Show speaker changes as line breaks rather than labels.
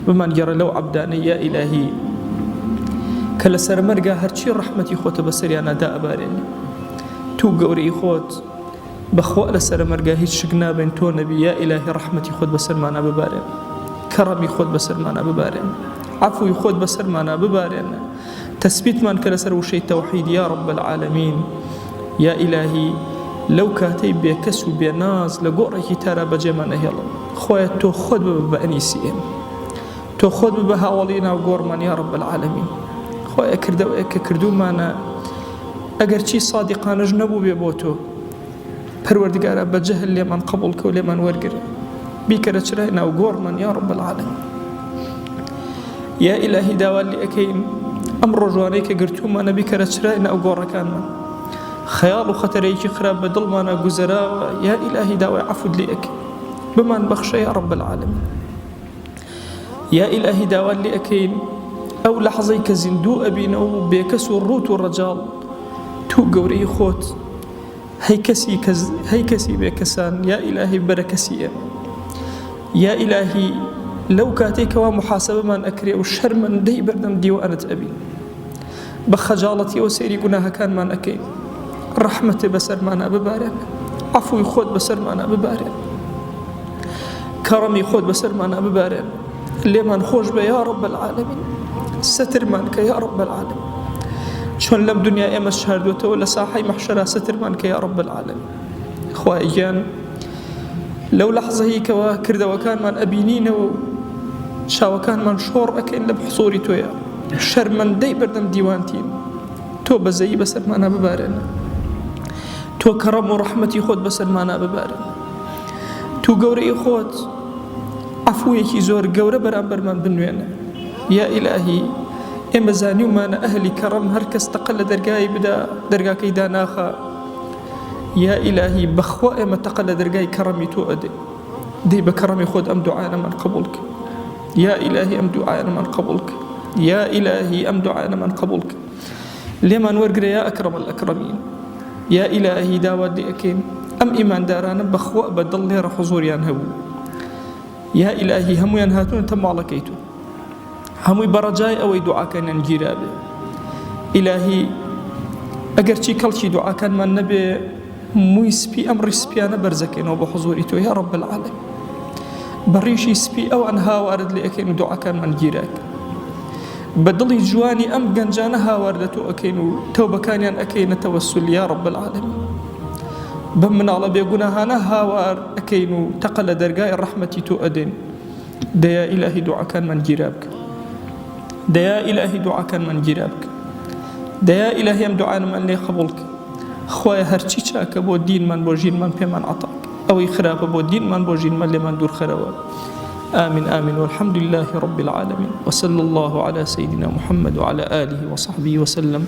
بمان جرى لو عبداني يا إلهي كلا سر مرقا هرشي رحمتي خوت بسريانا دا أباريني تو قوري خوت بخوا لسر مرقا هيت شقنا بين تو نبي يا إلهي رحمتي خود بسر مانا ببارين كرمي خود بسر مانا ببارين عفوي خود بسر مانا ببارين تثبيت من كلا سر وشي توحيد يا رب العالمين يا إلهي لو كاتي بكسو بناز لقوري ترى بجمانه يلا خويا تو خود بأنيسيهم تو خود بهاولينا وقورمان يا رب العالمين خويا كردو مانا اگر چی صادقانه جنبو بيبوتو پروردگارا بجهل لمن قبولك ولمن ورقر بيكرا چرائنا وقورمان يا رب العالمين يا إلهي داوالي أكين أمر جوانيك قرتو مانا بيكرا چرائنا وقورا كان من خيال وخطريك خراب بدل مانا قزراء يا إلهي داوي عفود لي أكين بمان بخشى يا رب العالمين يا إلهي داوالي أكين أو لحظيك زندو أبينو بيكسو الروت والرجال تو قوري خوت هي كسي بكسان يا إلهي بركسي يا إلهي لو كاتيك ومحاسبة من أكري والشر من دي بردم ديوانة أبي بخجالتي وسيري قناها كان من أكي رحمتي بسر معنا ببارين عفوي خود بسر معنا ببارين كرمي خود بسر معنا ببارين اللي من خوش بي يا رب العالمين ستر منك يا رب العالمين شون لم دنيا إما الشهادة ولا ساحي محشرة ستر منك يا رب العالمين إخوائيان لو لحظة هيك وكرد وكان من أبينين شا وكان من شور أكين لبحصوري تويا شر من دي بردم ديوانتين تو بزي بسر معنا ببارن تو كرم ورحمتي خود بسر معنا ببارن تو قوري خود عفويكي زور قورة برامبر من بنوين يا إلهي إما زاني ومانا أهلي كرم هركس تقل درقاي بدا درقاكي داناخا يا إلهي بخوا إما تقل درقاي كرمي تؤدي دي بكرمي خود أم دعانا من قبولك يا إلهي أم دعانا من قبولك يا إلهي أم دعانا من قبولك لمن ورقر يا أكرم الأكرمين يا إلهي داود دي أكين أم إيمان دارانا بخوا بدل لي حضور ينهو يا إلهي هم ينهاتون تم على كيتو هموي برجاي أو دعاء كان نجيرابه إلهي أجر شيء كل شيء دعاء كان من نبي مويسبي أمر سبيانا برزكين وبحضوريته يا رب العالمين بريشي سبي أو أنها وارد لي أكين دعاء كان من جيراك بدلي جواني أم جنجانها واردتو أكين توبة كان أكين توسل يا رب العالمين بمن على بيقولها نها وار أكين تقل درجاء الرحمة تؤدين ديا إلهي دعاء كان من جيرابك ديا إلهي دعاء كان من جيرابك ديا إلهي أم دعاء من لي قبولك خويا هرچی چاک بو دین من بو جین من پیمان عطاك أو خراب بو دين من بو جين من لمن دور خراب آمين آمين والحمد لله رب العالمين وصلى الله على سيدنا محمد وعلى آله وصحبه وسلم.